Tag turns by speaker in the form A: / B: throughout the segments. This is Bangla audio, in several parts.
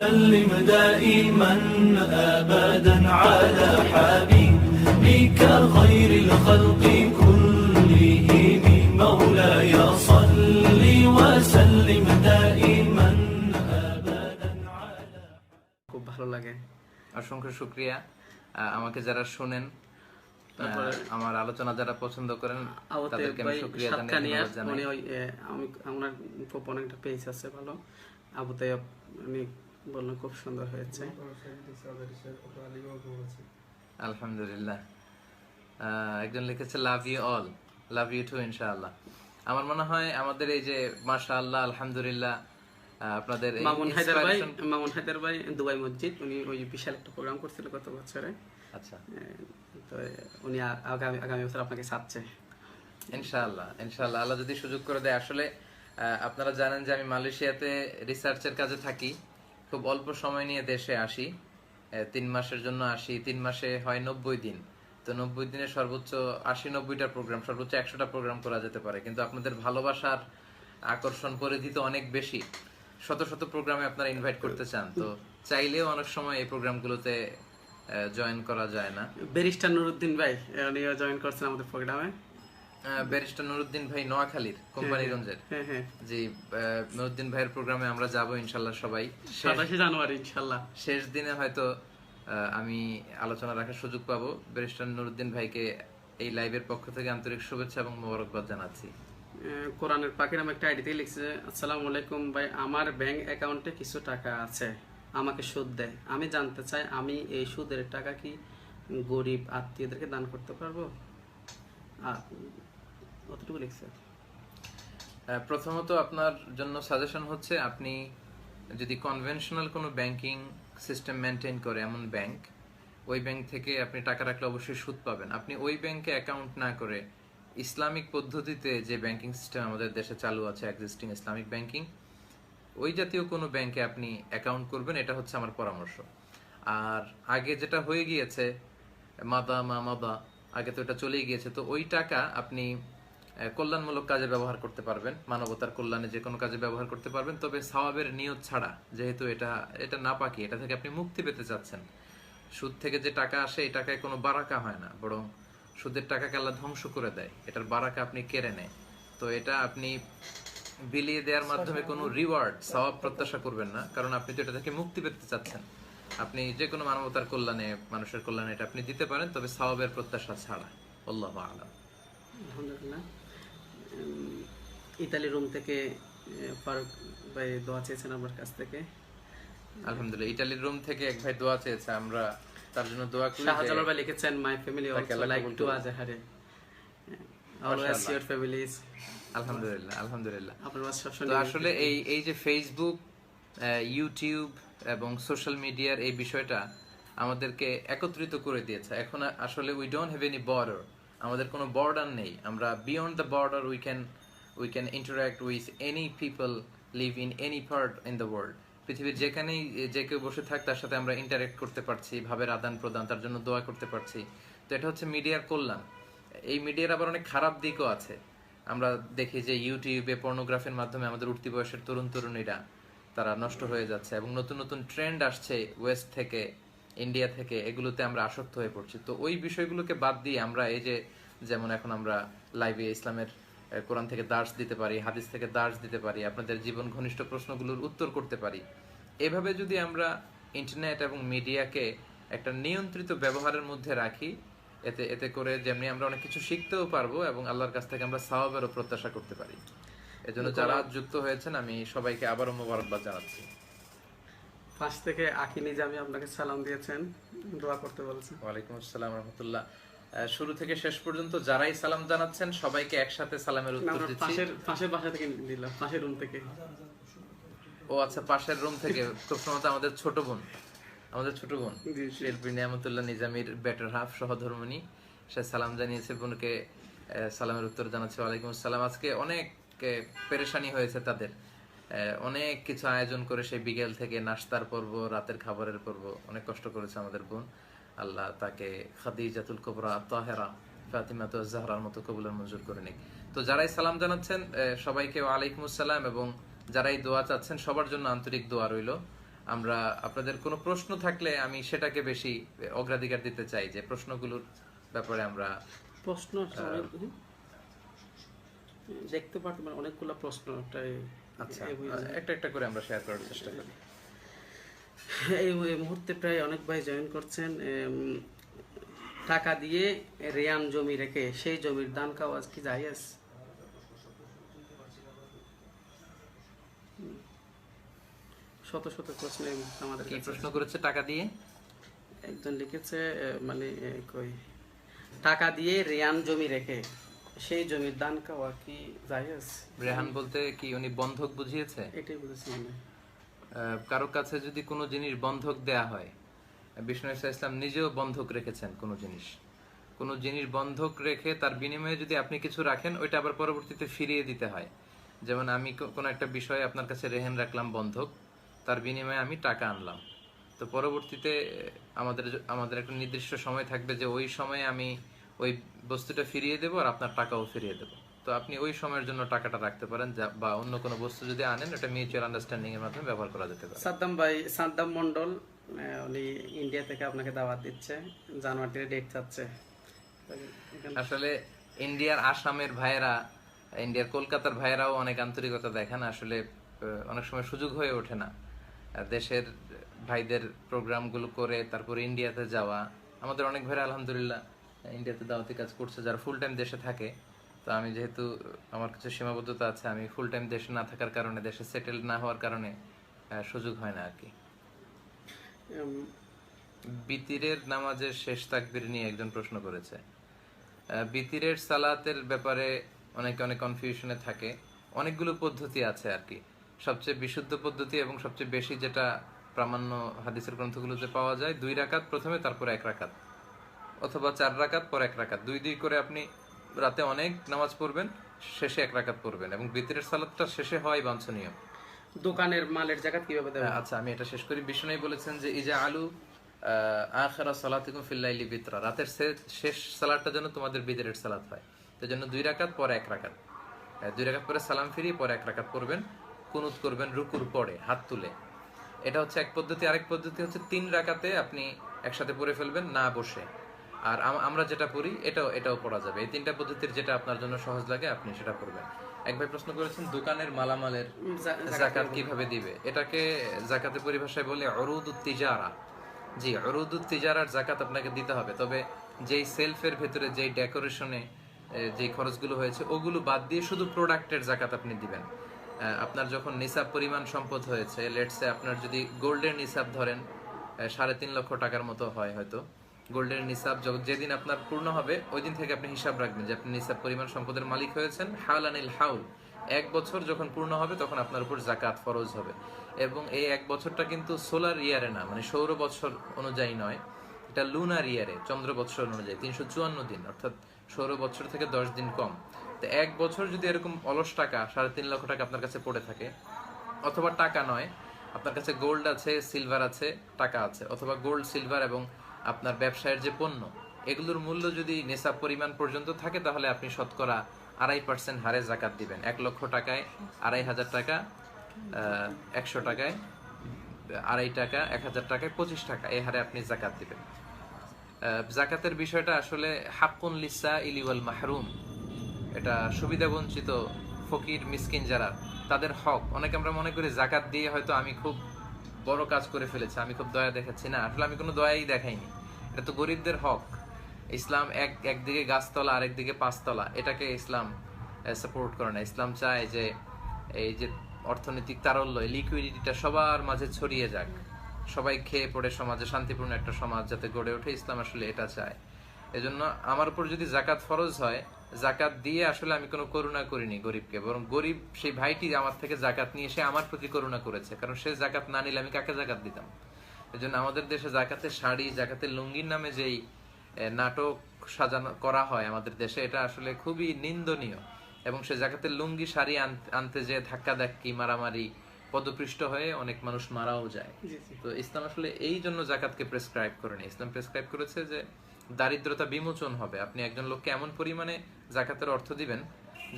A: سلم دائما أبدا على حبيبك خير الخلق كلهم مولاي صل وسلم دائما أبدا على
B: খুব ভালো লাগে।
C: অসংখ্য শুকরিয়া আমাকে যারা শুনেন, আমার আলোচনা যারা পছন্দ করেন তাদেরকে আমি শুকরিয়া জানাই।
B: উনি আমি আমার খুব অনেকটা পেজ আছে ভালো। আবু তাইব উনি বললেন খুব সুন্দর হয়েছে।
C: আলহামদুলিল্লাহ। একজন লিখেছে love you all, love you too ইনশাআল্লাহ। আমার মনে হয় আমাদের এই যে মাশাআল্লাহ আলহামদুলিল্লাহ আপনাদের
B: মামুন হায়দার ভাই দুবাই মসজিদ, উনি ওই বিশাল একটা প্রোগ্রাম করছিল গত বছরে।
C: আচ্ছা,
B: তো উনি আগামী বছর আপনাকে চাচ্ছে
C: ইনশাআল্লাহ। ইনশাআল্লাহ আল্লাহ যদি সুযোগ করে দেয়। আসলে আপনারা জানেন যে আমি মালয়েশিয়াতে রিসার্চের কাজে থাকি। খুব অল্প সময় নিয়ে দেশে আসি, 3 মাসের জন্য আসি। 3 মাসে হয় 90 দিন। তো 90 দিনে সর্বোচ্চ 80-90টা প্রোগ্রাম, সর্বোচ্চ 100টা প্রোগ্রাম করা যেতে পারে। কিন্তু আপনাদের ভালোবাসার আকর্ষণ পরিধি তো অনেক বেশি। শত শত প্রোগ্রামে আপনারা ইনভাইট করতে চান, তো চাইলেও অনেক সময় এই প্রোগ্রামগুলোতে জয়েন করা যায় না।
B: ব্যারিস্টার নুরুদ্দিন ভাই উনিও জয়েন করছেন আমাদের প্রোগ্রামে।
C: ব্যারিস্টার নুরুদ্দিন ভাই নোয়াখালীর কোম্পানিগঞ্জের। জি, নুরুদ্দিন ভাইয়ের প্রোগ্রামে আমরা যাব ইনশাআল্লাহ সবাই
B: 27 জানুয়ারি ইনশাআল্লাহ।
C: শেষ দিনে হয়তো আমি আলোচনা রাখার সুযোগ পাবো। ব্যারিস্টার নুরুদ্দিন ভাইকে এই লাইভের পক্ষ থেকে আন্তরিক শুভেচ্ছা এবং মোবারকবাদ জানাচ্ছি।
B: কোরআনের পাখি নামে একটা আইডিতে লিখছে, আসসালামু আলাইকুম ভাই, আমার ব্যাংক অ্যাকাউন্টে কিছু টাকা আছে, আমাকে সুদ দেয়। আমি জানতে চাই আমি এই সুদের টাকা কি গরিব আত্মীয়দেরকে দান করতে পারবো? অতটুকু লিখছে।
C: প্রথমত আপনার জন্য সাজেশন হচ্ছে, আপনি যদি কনভেনশনাল কোনো ব্যাংকিং সিস্টেম মেনটেন করে এমন ব্যাংক, ওই ব্যাংক থেকে আপনি টাকা রাখলে অবশ্যই সুদ পাবেন। আপনি ওই ব্যাংকে অ্যাকাউন্ট না করে ইসলামিক পদ্ধতিতে যে ব্যাংকিং সিস্টেম আমাদের দেশে চালু আছে, এক্সিস্টিং ইসলামিক ব্যাংকিং, ওই জাতীয় কোনো ব্যাংকে আপনি অ্যাকাউন্ট করবেন, এটা হচ্ছে আমার পরামর্শ। আর আগে যেটা হয়ে গিয়েছে মাদা, আগে তো এটা চলেই গিয়েছে, তো ওই টাকা আপনি কল্যাণমূলক কাজে ব্যবহার করতে পারবেন, মানবতার কল্যাণে যে কোনো কাজে ব্যবহার করতে পারবেন। তবে সওয়াবের নিয়ত ছাড়া, যেহেতু এটা নাপাকি, এটা থেকে আপনি মুক্তি পেতে চাচ্ছেন। সুদ থেকে যে টাকা আসে এই টাকায় কোনো বারাকা হয় না, বরং সুদের টাকাকে আল্লাহ ধ্বংস করে দেয়, এটার বারাকা আপনি কেড়ে নেয়। তো এটা আপনি বিলিয়ে দেওয়ার মাধ্যমে কোনো রিওয়ার্ড সওয়াব প্রত্যাশা করবেন না, কারণ আপনি তো এটা থেকে মুক্তি পেতে চাচ্ছেন। আপনি যে কোনো মানবতার কল্যাণে, মানুষের কল্যাণে এটা আপনি দিতে পারেন, তবে সওয়াবের প্রত্যাশা ছাড়া। আল্লাহু আ'লাম।
B: আলহামদুলিল্লাহ। ইতালি রুম থেকে ফারুক ভাই দোয়া চেয়েছেন আমার কাছ থেকে।
C: আলহামদুলিল্লাহ, ইতালির রুম থেকে এক ভাই দোয়া চেয়েছে, আমরা তার জন্য দোয়া করি।
B: শাহজালাল ভাই লিখেছেন, my family also like to আজহারে, অলওয়েজ ইওর ফ্যামিলিজ।
C: আলহামদুলিল্লাহ, আলহামদুলিল্লাহ।
B: তো
C: আসলে এই যে ফেসবুক, ইউটিউব এবং সোশ্যাল মিডিয়ার এই বিষয়টা আমাদেরকে একত্রিত করে দিয়েছে। এখন আসলে we don't have any border, আমাদের কোনো বর্ডার নেই। আমরা beyond the border we can interact with any people live in any part in the world. পৃথিবীর যেখানেই যে কেউ বসে থাক তার সাথে আমরা ইন্টারঅ্যাক্ট করতে পারছি, ভাবের আদান প্রদান, তার জন্য দোয়া করতে পারছি। তো এটা হচ্ছে মিডিয়ার কল্যাণ। এই মিডিয়ার আবার অনেক খারাপ দিকও আছে। আমরা দেখি যে ইউটিউবে পর্নোগ্রাফির মাধ্যমে আমাদের উঠতি বয়সের তরুণ তরুণীরা তারা নষ্ট হয়ে যাচ্ছে, এবং নতুন নতুন ট্রেন্ড আসছে ওয়েস্ট থেকে, ইন্ডিয়া থেকে, এগুলোতে আমরা আসক্ত হয়ে পড়ছি। তো ওই বিষয়গুলোকে বাদ দিয়ে আমরা এই যে, যেমন এখন আমরা লাইভে ইসলামের কোরআন থেকে দার্স দিতে পারি, হাদিস থেকে দার্স দিতে পারি, আপনাদের জীবন ঘনিষ্ঠ প্রশ্নগুলোর উত্তর করতে পারি। এভাবে যদি আমরা ইন্টারনেট এবং মিডিয়াকে একটা নিয়ন্ত্রিত ব্যবহারের মধ্যে রাখি, এতে করে যেমনি আমরা অনেক কিছু শিখতেও পারবো এবং আল্লাহর কাছ থেকে আমরা সওয়াবেরও প্রত্যাশা করতে পারি। এজন্য যারা যুক্ত হয়েছেন আমি সবাইকে আবারও মোবারকবাদ জানাচ্ছি।
B: পাশ থেকে আকি নিজামী আপনাকে সালাম দিয়েছেন, দোয়া করতে বলেছেন।
C: ওয়ালাইকুম আসসালাম রাহমাতুল্লাহ। শুরু থেকে শেষ পর্যন্ত যারাই সালাম জানাচ্ছেন সবাইকে একসাথে সালামের উত্তর দিচ্ছি।
B: পাশের বাসা থেকে দিলাম, পাশের রুম থেকে।
C: ও আচ্ছা, পাশের রুম থেকে। খুব সম্ভবত আমাদের ছোট বোন শিল্পী নিয়ামতুল্লাহ নিজামীর বেটার হাফ, সহধর্মিণী, সে সালাম জানিয়েছে। বোনকে সালামের উত্তর জানাচ্ছে। ওয়ালাইকুম আসসালাম। আজকে অনেক পেরেশানি হয়েছে তাদের, অনেক কিছু আয়োজন করে সেই বিকেল থেকে নাস্তার পর্ব, রাতের খাবারের পর্ব, অনেক কষ্ট করেছে আমাদের বোন। আল্লাহ তাকে খাদিজাতুল কুবরা, তাহেরা, ফাতিমাতু জাহরার মতো কবুলের মঞ্জুর করে নিক। তো যারাই সালাম জানাচ্ছেন সবাইকে ওয়ালাইকুম আসসালাম, এবং যারাই দোয়া চাচ্ছেন সবার জন্য আন্তরিক দোয়া রইল। আমরা আপনাদের কোনো প্রশ্ন থাকলে আমি সেটাকে বেশি অগ্রাধিকার দিতে চাই, যে প্রশ্নগুলোর ব্যাপারে আমরা
B: প্রশ্ন দেখতে পারতে মানে অনেকগুলো প্রশ্ন
C: আচ্ছা একটা একটা করে আমরা শেয়ার করার চেষ্টা করি।
B: এই মুহূর্তে প্রায় অনেক ভাই জয়েন করছেন। টাকা দিয়ে রিয়ান জমি রেখে সেই জমির দান খাওয়া কি জায়েজ? শত শত প্রশ্ন আমাদের
C: কি
B: কাছে
C: প্রশ্ন করেছে? টাকা দিয়ে
B: একজন লিখেছে মানে কই টাকা দিয়ে রিয়ান জমি রেখে সেই জমির দান খাওয়া কি জায়েজ?
C: রেহান বলতে কি উনি বন্ধক বুঝিয়েছে?
B: এটাই বুঝেছি মানে
C: কারো কাছে যদি কোনো জিনিস বন্ধক দেয়া হয়, বিষ্ণু ইসলাম নিজেও বন্ধক রেখেছেন কোনো জিনিস বন্ধক রেখে তার বিনিময়ে যদি আপনি কিছু রাখেন, ওইটা আবার পরবর্তীতে ফিরিয়ে দিতে হয়। যেমন আমি কোনো একটা বিষয়ে আপনার কাছে রেহেন রাখলাম বন্ধক, তার বিনিময়ে আমি টাকা আনলাম, তো পরবর্তীতে আমাদের একটা নির্দিষ্ট সময় থাকবে যে ওই সময়ে আমি ওই বস্তুটা ফিরিয়ে দেবো আর আপনার টাকাও ফিরিয়ে দেবো। তো আপনি ওই সময়ের জন্য টাকাটা রাখতে পারেন, বা অন্য কোনো বস্তু যদি আনেন এটা মিউচুয়াল আন্ডারস্ট্যান্ডিং এর মাধ্যমে ব্যবহার করা যেতে পারে।
B: সাদ্দাম মন্ডল উনি ইন্ডিয়া থেকে আপনাকে দাওয়াত দিচ্ছে, জানুয়ারিতে ডেট চাচ্ছে।
C: আসলে ইন্ডিয়ার আসামের ভাইয়েরা, ইন্ডিয়ার কলকাতার ভাইয়েরাও অনেক আন্তরিকতা দেখান। আসলে অনেক সময় সুযোগ হয়ে ওঠে না দেশের ভাইদের প্রোগ্রামগুলো করে তারপরে ইন্ডিয়াতে যাওয়া। আমাদের অনেক ভাইরা আলহামদুলিল্লাহ ইন্ডিয়াতে দাওয়াতি কাজ করছে যারা ফুল টাইম দেশে থাকে। তো আমি যেহেতু আমার কিছু সীমাবদ্ধতা আছে, আমি ফুল টাইম দেশে না থাকার কারণে, দেশে সেটেল না হওয়ার কারণে সুযোগ হয় না আর কি। বিতিরের নামাজের শেষ তাকবীর নিয়ে একজন প্রশ্ন করেছে। বিতিরের সালাতের ব্যাপারে অনেকে অনেক কনফিউশনে থাকে। অনেকগুলো পদ্ধতি আছে আর কি। সবচেয়ে বিশুদ্ধ পদ্ধতি এবং সবচেয়ে বেশি যেটা প্রামাণ্য হাদিসের গ্রন্থগুলোতে পাওয়া যায়, 2 রাকাত প্রথমে, তারপর 1 রাকাত, অথবা 4 রাকাত পর 1 রাকাত, 2 করে আপনি রাতে অনেক নামাজ পড়বেন, শেষে 1 রাকাত পড়বেন, এবং বিতিরের সালাতটা শেষে হওয়াই বাঞ্ছনীয়।
B: দোকানের মালের জাকাত কিভাবে দেবেন?
C: আচ্ছা আমি এটা শেষ করি। বিষ্ণু বলেছেন যে ইজা আলু আখিরা সালাতিকুম ফিল লাইলি বিতরা, রাতের শেষ সালাতটা যেন তোমাদের বিতরের সালাত হয়। তো জন্য 2 রাকাত পর 1 রাকাত, 2 রাকাত পরে সালাম ফিরিয়ে পরে 1 রাকাত পড়বেন, কুনুত করবেন রুকুর পরে হাত তুলে। এটা হচ্ছে এক পদ্ধতি। আরেক পদ্ধতি হচ্ছে 3 রাকাতে আপনি একসাথে পড়ে ফেলবেন না বসে। আর আমরা যেটা পড়ি এটাও পড়া যাবে। এই 3টা পদ্ধতির যেটা আপনার জন্য সহজ লাগে আপনি সেটা পড়বেন। এক ভাই প্রশ্ন করেছেন দোকানের মালামালের যাকাত কিভাবে দিবে। এটাকে যাকাতের পরিভাষায় বলে উরুদুত তিজারা। জি, উরুদুত তিজারার যাকাত আপনাকে দিতে হবে। তবে যেই সেলফের ভেতরে যেই ডেকোরেশনে যেই খরচগুলো হয়েছে ওগুলো বাদ দিয়ে শুধু প্রোডাক্টের যাকাত আপনি দিবেন। আপনার যখন নিসাব পরিমাণ সম্পদ হয়েছে, লেটসে আপনার যদি গোল্ডের নিসাব ধরেন 3.5 লক্ষ টাকার মতো হয় হয়তো, গোল্ডের নিসাব যেদিন আপনার পূর্ণ হবে ওই দিন থেকে আপনি হিসাব রাখবেন যে আপনি নিসাব পরিমাণ সম্পদের মালিক হয়েছেন। হাওলানিল হাউল, 1 বছর যখন পূর্ণ হবে তখন আপনার উপর যাকাত ফরজ হবে। এবং এই 1 বছরটা কিন্তু সোলার ইয়ারে না, মানে সৌর বছর অনুযায়ী নয়, এটা লুনার ইয়ারে, চন্দ্র বছর অনুযায়ী 354 দিন, অর্থাৎ সৌর বছর থেকে 10 দিন কম। তো 1 বছর যদি এরকম অলস টাকা 3.5 লক্ষ টাকা আপনার কাছে পড়ে থাকে, অথবা টাকা নয়, আপনার কাছে গোল্ড আছে, সিলভার আছে, টাকা আছে, অথবা গোল্ড, সিলভার এবং আপনার ব্যবসায়ের যে পণ্য, এগুলোর মূল্য যদি নেশাব পরিমাণ পর্যন্ত থাকে, তাহলে আপনি শতকরা 2.5% হারে যাকাত দিবেন। 1 লক্ষ টাকায় 2,500 টাকা, 100 টাকায় 2.5 টাকা, 1,000 টাকায় 25 টাকা, এই হারে আপনি যাকাত দিবেন। যাকাতের বিষয়টা আসলে হাক্কুন লিসাইলি ওয়াল মাহরুম, এটা সুবিধা বঞ্চিত ফকির মিসকিন যারা, তাদের হক। অনেকে আমরা মনে করি যাকাত দিয়ে হয়তো আমি খুব বড় কাজ করে ফেলেছি, আমি খুব দয়া দেখাচ্ছি। না, আসলে আমি কোনো দয়াই দেখাইনি, এটা তো গরিবদের হক। ইসলাম একদিকে গাছতলা আরেকদিকে 5 তলা, এটাকে ইসলাম সাপোর্ট করে না। ইসলাম চায় যে এই যে অর্থনৈতিক তারল্য, লিকুইডিটিটা সবার মাঝে ছড়িয়ে যাক, সবাই খেয়ে পড়ে সমাজে শান্তিপূর্ণ একটা সমাজ যাতে গড়ে ওঠে, ইসলাম আসলে এটা চায়। এজন্য আমার উপর যদি যাকাত ফরজ হয়, যাকাত দিয়ে আসলে আমি কোনো করুণা করিনি গরিবকে, বরং গরিব সেই ভাইটি আমার থেকে যাকাত নিয়ে সে আমার প্রতি করুণা করেছে, কারণ সে যাকাত না নিলে আমি কাকে যাকাত দিতাম। এজন্য আমাদের দেশে জাকাতের শাড়ি, জাকাতের লুঙ্গির নামে যেই নাটক সাজানো করা হয় আমাদের দেশে, এটা আসলে খুবই নিন্দনীয়। এবং সে জাকাতের লুঙ্গি শাড়ি আনতে যে ধাক্কাধাক্কি, মারামারি, পদপৃষ্ট হয়ে অনেক মানুষ মারাও যায়। তো ইসলাম আসলে এই জন্য জাকাতকে প্রেসক্রাইব করেনি। ইসলাম প্রেসক্রাইব করেছে যে দারিদ্রতা বিমোচন হবে। আপনি একজন লোককে এমন পরিমাণে জাকাতের অর্থ দিবেন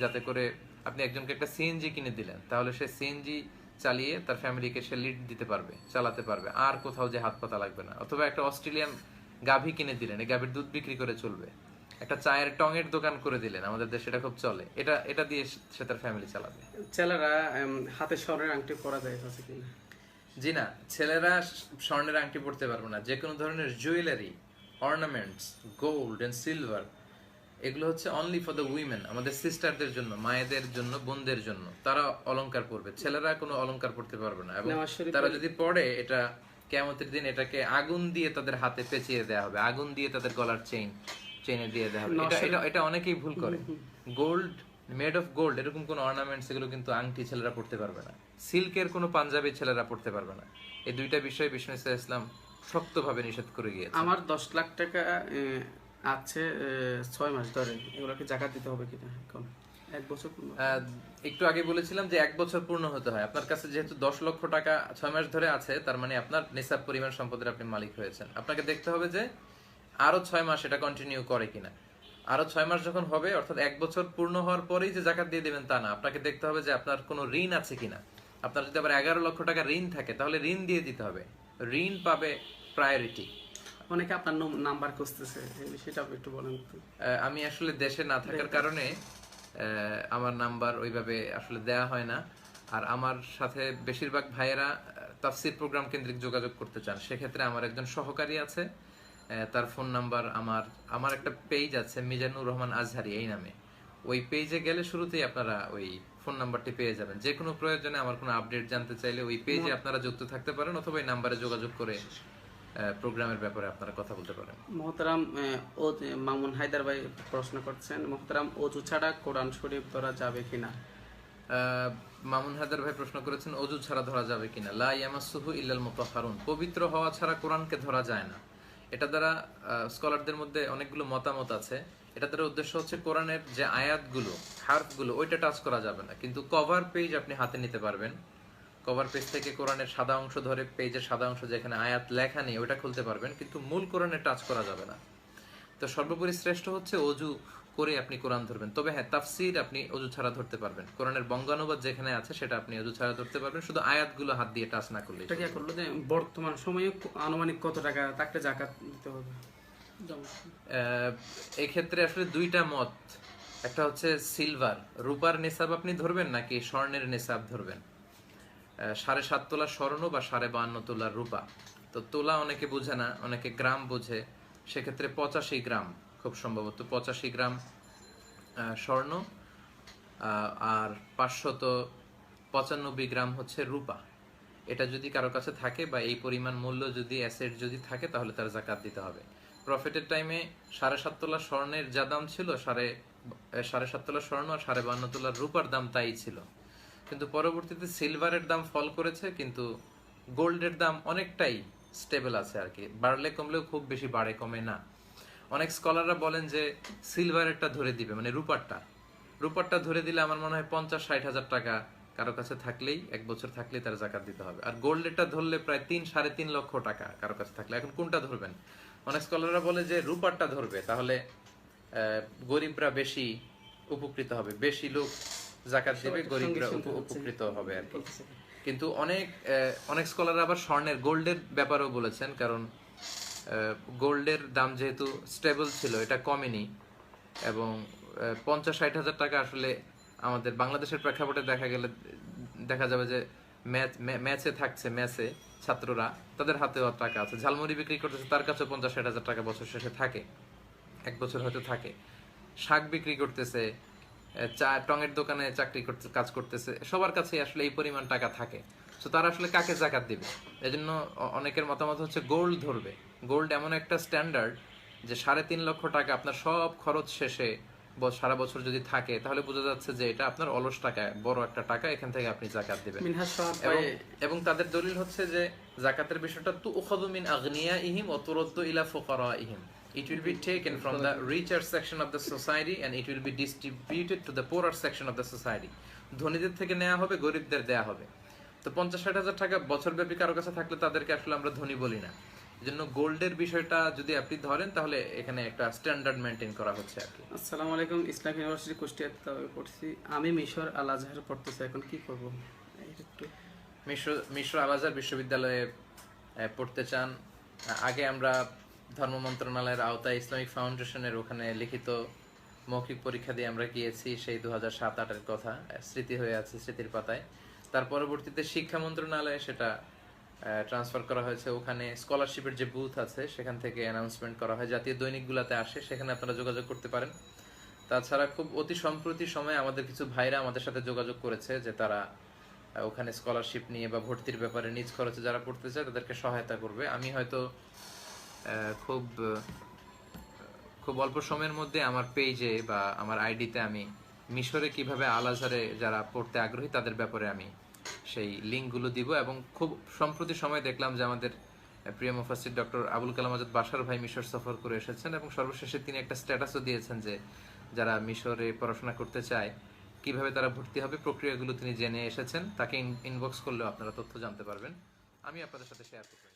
C: যাতে করে আপনি একজনকে একটা সিএনজি কিনে দিলেন, তাহলে সে সিএনজি চালিয়ে তার ফ্যামিলিকে সে লিড দিতে পারবে, চালাতে পারবে, আর কোথাও যে হাত পাতা লাগবে না। অথবা একটা অস্ট্রেলিয়ান গাভী কিনে দিলেন, এই গাভীর দুধ বিক্রি করে চলবে। একটা চায়ের টঙের দোকান করে দিলেন, আমাদের দেশে এটা খুব চলে, এটা দিয়ে সে তার ফ্যামিলি চালাবে।
B: ছেলেরা হাতে স্বর্ণের আংটি পরা যায় আছে কিনা?
C: জি না, ছেলেরা স্বর্ণের আংটি পরতে পারবে না। যে কোনো ধরনের jewellery, ornaments, gold and silver, এগুলো হচ্ছে অনলি ফর দ্য উইমেন, আমাদের সিস্টারদের জন্য, মায়েদের জন্য, বোনদের জন্য, তারা অলংকার পরবে। ছেলেরা কোনো অলংকার পরতে পারবে না। এবং তারা যদি পড়ে, এটা কিয়ামতের দিন এটাকে আগুন দিয়ে তাদের হাতে পেঁচিয়ে দেওয়া হবে, আগুন দিয়ে তাদের গলার চেইনে দিয়ে দেওয়া হবে। এটা অনেকেই ভুল করে। গোল্ড, মেড অফ গোল্ড, এরকম কোনো অর্নামেন্টস, এগুলো কিন্তু আংটি ছেলেরা পড়তে পারবে না। সিল্কের কোনো পাঞ্জাবি ছেলেরা পড়তে পারবে না। এই দুইটা বিষয়ে বিষ্ণু ইসলাম শক্তভাবে নিষেধ করে গিয়েছে।
B: আমার 10 লাখ টাকা আছে 6 মাস ধরে, এগুলোকে জাকাত দিতে হবে কিনা এখন? 1 বছর
C: একটু আগে বলেছিলাম যে 1 বছর পূর্ণ হতে হয়। আপনার কাছে যেহেতু 10 লক্ষ টাকা 6 মাস ধরে আছে, তার মানে আপনার নিসাব পরিমাণ সম্পদের আপনি মালিক হয়েছেন। আপনাকে দেখতে হবে যে আরো 6 মাস এটা কন্টিনিউ করে কিনা। আরো 6 মাস যখন হবে, অর্থাৎ 1 বছর পূর্ণ হওয়ার পরেই যে জাকাত দিয়ে দেবেন তা না। আপনাকে দেখতে হবে যে আপনার কোনো ঋণ আছে কিনা। আপনার যদি আবার 11 লক্ষ টাকা ঋণ থাকে, তাহলে ঋণ দিয়ে দিতে হবে। ঋণ পাবে প্রায়োরিটি।
B: অনেকে আপনার নাম্বার খুঁজতেছে, এই বিষয়টা একটু বলেন তো।
C: আমি আসলে দেশে না থাকার কারণে আমার নাম্বার ওইভাবে আসলে দেয়া হয় না। আর আমার সাথে বেশিরভাগ ভাইয়েরা তাফসির প্রোগ্রাম কেন্দ্রিক যোগাযোগ করতে চান। সেক্ষেত্রে আমার একজন সহকারী আছে, তার ফোন নাম্বার, আমার একটা পেজ আছে মিজানুর রহমান আজহারি এই নামে। ওই পেজে গেলে শুরুতেই আপনারা ওই ফোন নাম্বারটি পেয়ে যাবেন। যে কোনো প্রয়োজনে আমার কোনো আপডেট জানতে চাইলে ওই পেজে আপনারা যুক্ত থাকতে পারেন, অথবা এই নাম্বারে যোগাযোগ করে প্রোগ্রামের ব্যাপারে আপনারা কথা বলতে পারেন।
B: মোহতারাম মামুন হায়দার ভাই প্রশ্ন করছেন, মোহতারাম অজু ছাড়া কোরআন শরীফ ধরা যাবে কিনা?
C: মামুন হায়দার ভাই প্রশ্ন করেছেন অজু ছাড়া ধরা যাবে কিনা। লা ইয়ামাসসুহু ইল্লাল মুতাহহারুন, পবিত্র হওয়া ছাড়া কোরআনকে ধরা যায় না। এটা দ্বারা স্কলারদের মধ্যে অনেকগুলো মতামত আছে। এটা দ্বারা উদ্দেশ্য হচ্ছে কোরআনের যে আয়াতগুলো, হারফগুলো, ওইটা টাচ করা যাবে না, কিন্তু কভার পেজ আপনি হাতে নিতে পারবেন। কভার পেজ থেকে কোরআনের সাদা অংশ ধরে, পেজের সাদা অংশ যেখানে আয়াত লেখা নেই ওইটা খুলতে পারবেন, কিন্তু মূল কোরআনে টাচ করা যাবে না। তো সর্বোপরি শ্রেষ্ঠ হচ্ছে অজু করে আপনি কোরআন ধরবেন। তবে হ্যাঁ, তাফসির আপনি অজু ছাড়া ধরতে পারবেন। কোরআনের বঙ্গানুবাদ যেখানে আছে সেটা আপনি অজু ছাড়া ধরতে পারবেন, শুধু আয়াতগুলো হাত দিয়ে টাচ না করলে।
B: এটা কি করলো যে বর্তমান সময়ে আনুমানিক কত টাকা তাকে জাকাত দিতে হবে?
C: এই ক্ষেত্রে আসলে দুইটা মত। একটা হচ্ছে সিলভার, রূপার নেশাব আপনি ধরবেন নাকি স্বর্ণের নেশাব ধরবেন। 7.5 তোলা স্বর্ণ বা 52.5 তোলার রূপা। তো তোলা অনেকে বুঝে না, অনেকে গ্রাম বোঝে। সেক্ষেত্রে 85 গ্রাম, খুব সম্ভবত 85 গ্রাম স্বর্ণ আর 595 গ্রাম হচ্ছে রূপা। এটা যদি কারো কাছে থাকে বা এই পরিমাণ মূল্য যদি অ্যাসেট যদি থাকে, তাহলে তার জাকাত দিতে হবে। প্রফিটের টাইমে 7.5 তোলা স্বর্ণের যা দাম ছিল, 7.5 তোলা স্বর্ণ আর 52 তোলার রূপার দাম তাই ছিল। কিন্তু পরবর্তীতে সিলভারের দাম ফল করেছে, কিন্তু গোল্ডের দাম অনেকটাই স্টেবল আছে আর কি। বাড়লে কমলেও খুব বেশি বাড়ে কমে না। অনেক স্কলাররা বলেন যে সিলভারেরটা ধরে দিবে, মানে রূপারটা ধরে দিলে আমার মনে হয় 50-60 হাজার টাকা কারো কাছে থাকলেই, 1 বছর থাকলেই তার জাকাত দিতে হবে। আর গোল্ডেরটা ধরলে প্রায় 3-3.5 লক্ষ টাকা কারো কাছে থাকলে। এখন কোনটা ধরবেন? অনেক স্কলাররা বলে যে রূপারটা ধরবে, তাহলে গরিবরা বেশি উপকৃত হবে, বেশি লোক জাকাত দেবে, গরিবরা উপকৃত হবে আর কি। কিন্তু অনেক স্কলার আবার স্বর্ণের, গোল্ডের ব্যাপারেও বলেছেন, কারণ গোল্ডের দাম যেহেতু স্টেবল ছিল, এটা কমেনি। এবং 50-60 হাজার টাকা আসলে আমাদের বাংলাদেশের প্রেক্ষাপটে দেখা যাবে যে ম্যাচে ছাত্ররা, তাদের হাতেও টাকা আছে, ঝালমুড়ি বিক্রি করতেছে, তার কাছে 50-60 হাজার টাকা বছর শেষে থাকে, 1 বছর হয়তো থাকে। শাক বিক্রি করতেছে, টঙের দোকানে কাজ করতেছে, সবার কাছে আসলে এই পরিমাণ টাকা থাকে। তো তারা আসলে কাকে জাকাত দিবে? এজন্য অনেকের মতামত হচ্ছে গোল্ড ধরবে। গোল্ড এমন একটা স্ট্যান্ডার্ড যে 3.5 লক্ষ টাকা আপনার সব খরচ শেষে সারা বছর যদি থাকে, তাহলে বোঝা যাচ্ছে যে এটা আপনার অলস টাকা, বড় একটা টাকা, এখান থেকে আপনি জাকাত দিবেন। এবং তাদের দলিল হচ্ছে যে জাকাতের বিষয়টা তুখাযু মিন আগনিয়াইহিম ওয়া তুরাদ্দু ইলা ফুকারাইহিম। It will be taken from the richer section of the society and it will be distributed to the poorer section of the society. ধনীদের থেকে নেওয়া হবে, গরিবদের দেয়া হবে। তো 50-60 হাজার টাকা বছরব্যাপী কারো কাছে থাকলে তাদেরকে আসলে আমরা ধনী বলি না। এজন্য গোল্ডের বিষয়টা যদি আপনি ধরেন, তাহলে এখানে একটা স্ট্যান্ডার্ড মেইনটেইন করা হচ্ছে আর কি।
B: আসসালামু আলাইকুম, ইসলাম ইউনিভার্সিটি কুষ্টিয়াতে পড়ছি। আমি মিশর আল আজহার পড়তেছি, এখন কি করব?
C: মিশর আল আজহার বিশ্ববিদ্যালয়ে পড়তে চান, আগে আমরা ধর্ম মন্ত্রণালয়ের আওতায় ইসলামিক ফাউন্ডেশনের ওখানে লিখিত মৌখিক পরীক্ষা দিয়ে আমরা গিয়েছি, সেই 2007-08-এর কথা স্মৃতি হয়ে আছে স্মৃতির পাতায়। তার পরবর্তীতে শিক্ষা মন্ত্রণালয়ে সেটা ট্রান্সফার করা হয়েছে, ওখানে স্কলারশিপের যে বুথ আছে সেখান থেকে অ্যানাউন্সমেন্ট করা হয়, জাতীয় দৈনিকগুলোতে আসে, সেখানে আপনারা যোগাযোগ করতে পারেন। তাছাড়া খুব অতি সম্প্রতি সময়ে আমাদের কিছু ভাইরা আমাদের সাথে যোগাযোগ করেছে যে তারা ওখানে স্কলারশিপ নিয়ে বা ভর্তির ব্যাপারে নিজ খরচে যারা পড়তে চায় তাদেরকে সহায়তা করবে। আমি হয়তো খুব খুব অল্প সময়ের মধ্যে আমার পেজে বা আমার আইডিতে আমি মিশরে কিভাবে আল আজহারে যারা পড়তে আগ্রহী তাদের ব্যাপারে আমি সেই লিঙ্কগুলো দিব। এবং খুব সম্প্রতি সময় দেখলাম যে আমাদের প্রিয় মুফাসসির ডক্টর আবুল কালাম আজাদ বাশার ভাই মিশর সফর করে এসেছেন এবং সর্বশেষে তিনি একটা স্ট্যাটাসও দিয়েছেন যে যারা মিশরে পড়াশোনা করতে চায় কিভাবে তারা ভর্তি হবে প্রক্রিয়াগুলো তিনি জেনে এসেছেন। তাকে ইনবক্স করলেও আপনারা তথ্য জানতে পারবেন, আমি আপনাদের সাথে শেয়ার করব।